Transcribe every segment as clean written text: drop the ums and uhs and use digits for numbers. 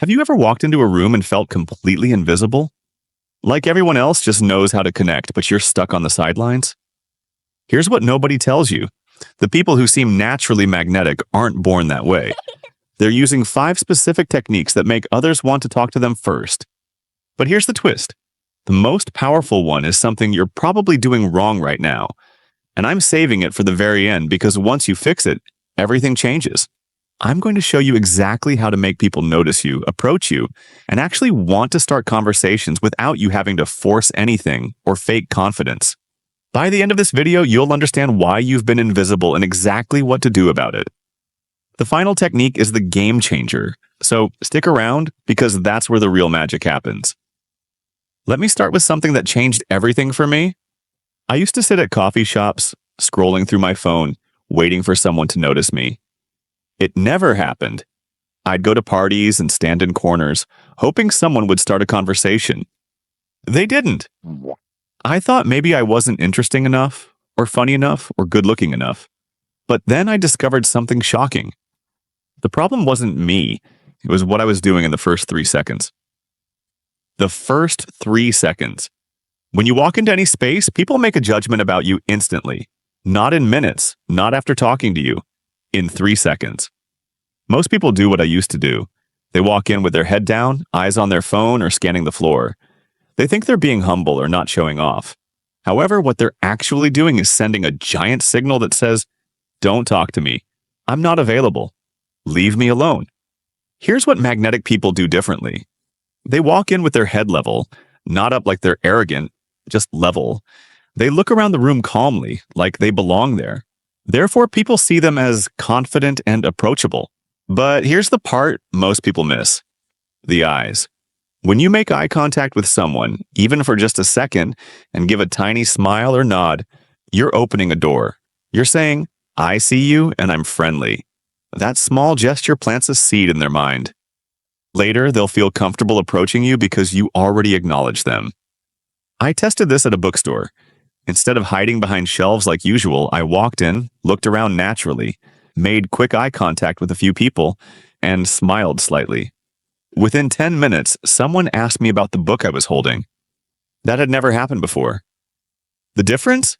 Have you ever walked into a room and felt completely invisible? Like everyone else just knows how to connect, but you're stuck on the sidelines? Here's what nobody tells you. The people who seem naturally magnetic aren't born that way. They're using 5 specific techniques that make others want to talk to them first. But here's the twist. The most powerful one is something you're probably doing wrong right now. And I'm saving it for the very end because once you fix it, everything changes. I'm going to show you exactly how to make people notice you, approach you, and actually want to start conversations without you having to force anything or fake confidence. By the end of this video, you'll understand why you've been invisible and exactly what to do about it. The final technique is the game changer, so stick around because that's where the real magic happens. Let me start with something that changed everything for me. I used to sit at coffee shops, scrolling through my phone, waiting for someone to notice me. It never happened. I'd go to parties and stand in corners, hoping someone would start a conversation. They didn't. I thought maybe I wasn't interesting enough, or funny enough, or good-looking enough. But then I discovered something shocking. The problem wasn't me. It was what I was doing in the first 3 seconds. The first 3 seconds. When you walk into any space, people make a judgment about you instantly. Not in minutes, not after talking to you. In 3 seconds. Most people do what I used to do. They walk in with their head down, eyes on their phone, or scanning the floor. They think they're being humble or not showing off. However, what they're actually doing is sending a giant signal that says, "Don't talk to me. I'm not available. Leave me alone." Here's what magnetic people do differently. They walk in with their head level, not up like they're arrogant, just level. They look around the room calmly, like they belong there. Therefore, people see them as confident and approachable. But here's the part most people miss. The eyes. When you make eye contact with someone, even for just a second, and give a tiny smile or nod, you're opening a door. You're saying, "I see you and I'm friendly." That small gesture plants a seed in their mind. Later, they'll feel comfortable approaching you because you already acknowledge them. I tested this at a bookstore. Instead of hiding behind shelves like usual, I walked in, looked around naturally, made quick eye contact with a few people, and smiled slightly. Within 10 minutes, someone asked me about the book I was holding. That had never happened before. The difference?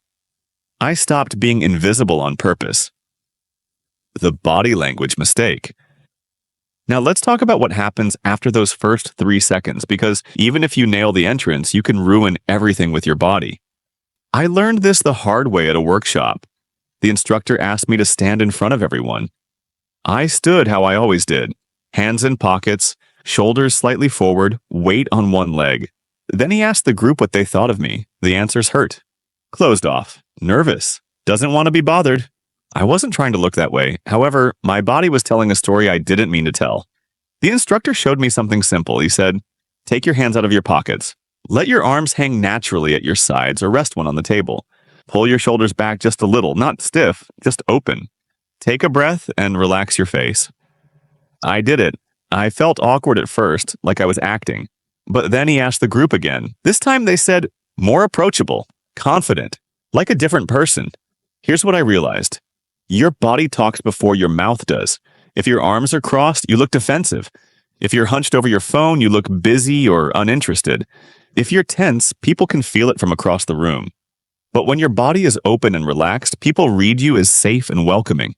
I stopped being invisible on purpose. The body language mistake. Now let's talk about what happens after those first 3 seconds, because even if you nail the entrance, you can ruin everything with your body. I learned this the hard way at a workshop. The instructor asked me to stand in front of everyone. I stood how I always did, hands in pockets, shoulders slightly forward, weight on one leg. Then he asked the group what they thought of me. The answers hurt. Closed off, nervous, doesn't want to be bothered. I wasn't trying to look that way. However, my body was telling a story I didn't mean to tell. The instructor showed me something simple. He said, "Take your hands out of your pockets. Let your arms hang naturally at your sides or rest one on the table. Pull your shoulders back just a little, not stiff, just open. Take a breath and relax your face." I did it. I felt awkward at first, like I was acting. But then he asked the group again. This time they said, more approachable, confident, like a different person. Here's what I realized. Your body talks before your mouth does. If your arms are crossed, you look defensive. If you're hunched over your phone, you look busy or uninterested. If you're tense, people can feel it from across the room. But when your body is open and relaxed, people read you as safe and welcoming.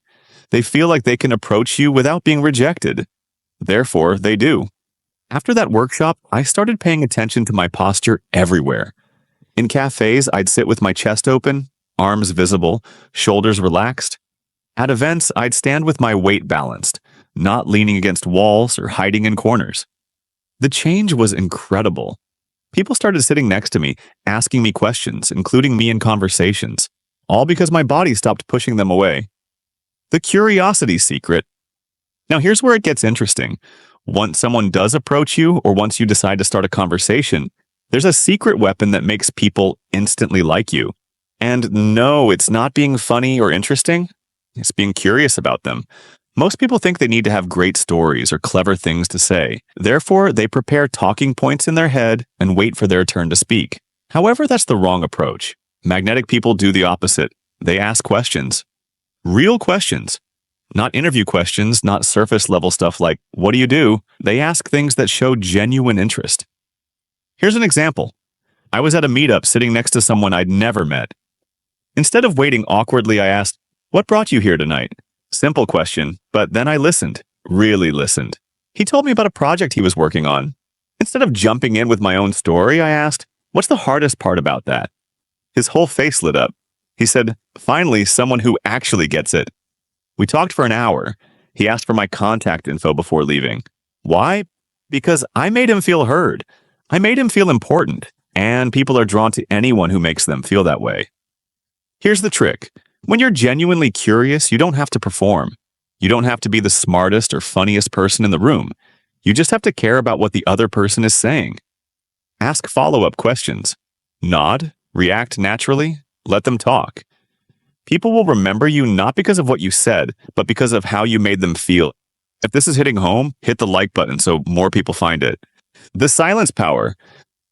They feel like they can approach you without being rejected. Therefore, they do. After that workshop, I started paying attention to my posture everywhere. In cafes, I'd sit with my chest open, arms visible, shoulders relaxed. At events, I'd stand with my weight balanced, not leaning against walls or hiding in corners. The change was incredible. People started sitting next to me, asking me questions, including me in conversations, all because my body stopped pushing them away. The curiosity secret. Now here's where it gets interesting. Once someone does approach you, or once you decide to start a conversation, there's a secret weapon that makes people instantly like you. And no, it's not being funny or interesting. It's being curious about them. Most people think they need to have great stories or clever things to say. Therefore, they prepare talking points in their head and wait for their turn to speak. However, that's the wrong approach. Magnetic people do the opposite. They ask questions. Real questions. Not interview questions, not surface level stuff like, "What do you do?" They ask things that show genuine interest. Here's an example. I was at a meetup sitting next to someone I'd never met. Instead of waiting awkwardly, I asked, "What brought you here tonight?" Simple question, but then I listened, really listened. He told me about a project he was working on. Instead of jumping in with my own story, I asked, "What's the hardest part about that?" His whole face lit up. He said, "Finally, someone who actually gets it." We talked for an hour. He asked for my contact info before leaving. Why? Because I made him feel heard. I made him feel important, and people are drawn to anyone who makes them feel that way. Here's the trick. When you're genuinely curious, you don't have to perform. You don't have to be the smartest or funniest person in the room. You just have to care about what the other person is saying. Ask follow-up questions. Nod, react naturally, let them talk. People will remember you not because of what you said, but because of how you made them feel. If this is hitting home, hit the like button so more people find it. The silence power.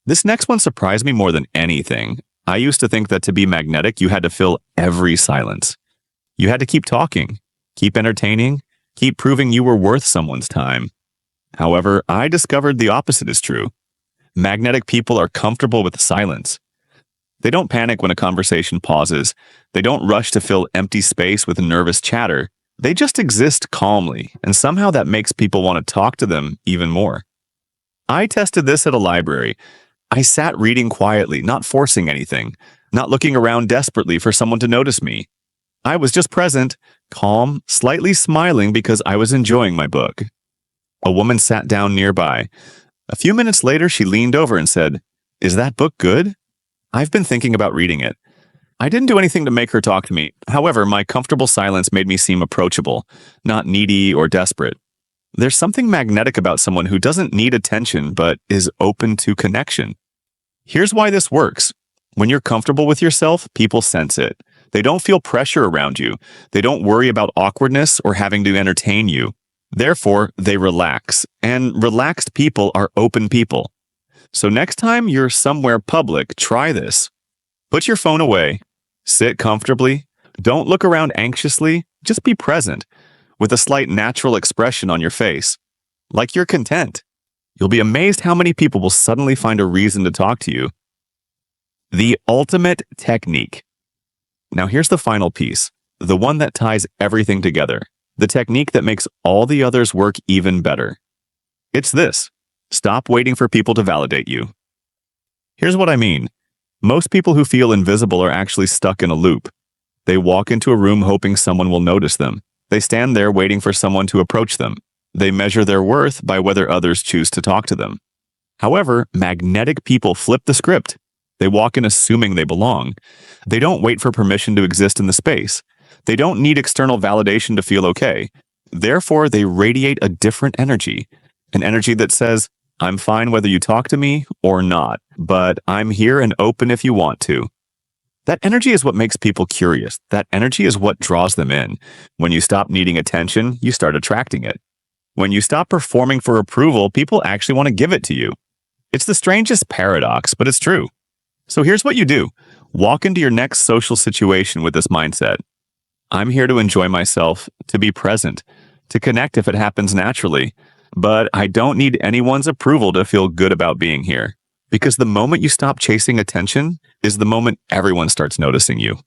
This next one surprised me more than anything. I used to think that to be magnetic, you had to fill every silence. You had to keep talking, keep entertaining, keep proving you were worth someone's time. However, I discovered the opposite is true. Magnetic people are comfortable with silence. They don't panic when a conversation pauses. They don't rush to fill empty space with nervous chatter. They just exist calmly, and somehow that makes people want to talk to them even more. I tested this at a library. I sat reading quietly, not forcing anything, not looking around desperately for someone to notice me. I was just present, calm, slightly smiling because I was enjoying my book. A woman sat down nearby. A few minutes later, she leaned over and said, "Is that book good? I've been thinking about reading it." I didn't do anything to make her talk to me. However, my comfortable silence made me seem approachable, not needy or desperate. There's something magnetic about someone who doesn't need attention but is open to connection. Here's why this works. When you're comfortable with yourself, people sense it. They don't feel pressure around you. They don't worry about awkwardness or having to entertain you. Therefore, they relax, and relaxed people are open people. So next time you're somewhere public, try this. Put your phone away. Sit comfortably. Don't look around anxiously. Just be present, with a slight natural expression on your face, like you're content. You'll be amazed how many people will suddenly find a reason to talk to you. The ultimate technique. Now here's the final piece, the one that ties everything together, the technique that makes all the others work even better. It's this. Stop waiting for people to validate you. Here's what I mean. Most people who feel invisible are actually stuck in a loop. They walk into a room hoping someone will notice them. They stand there waiting for someone to approach them. They measure their worth by whether others choose to talk to them. However, magnetic people flip the script. They walk in assuming they belong. They don't wait for permission to exist in the space. They don't need external validation to feel okay. Therefore, they radiate a different energy, an energy that says, "I'm fine whether you talk to me or not, but I'm here and open if you want to." That energy is what makes people curious. That energy is what draws them in. When you stop needing attention, you start attracting it. When you stop performing for approval, people actually want to give it to you. It's the strangest paradox, but it's true. So here's what you do. Walk into your next social situation with this mindset. I'm here to enjoy myself, to be present, to connect if it happens naturally. But I don't need anyone's approval to feel good about being here. Because the moment you stop chasing attention is the moment everyone starts noticing you.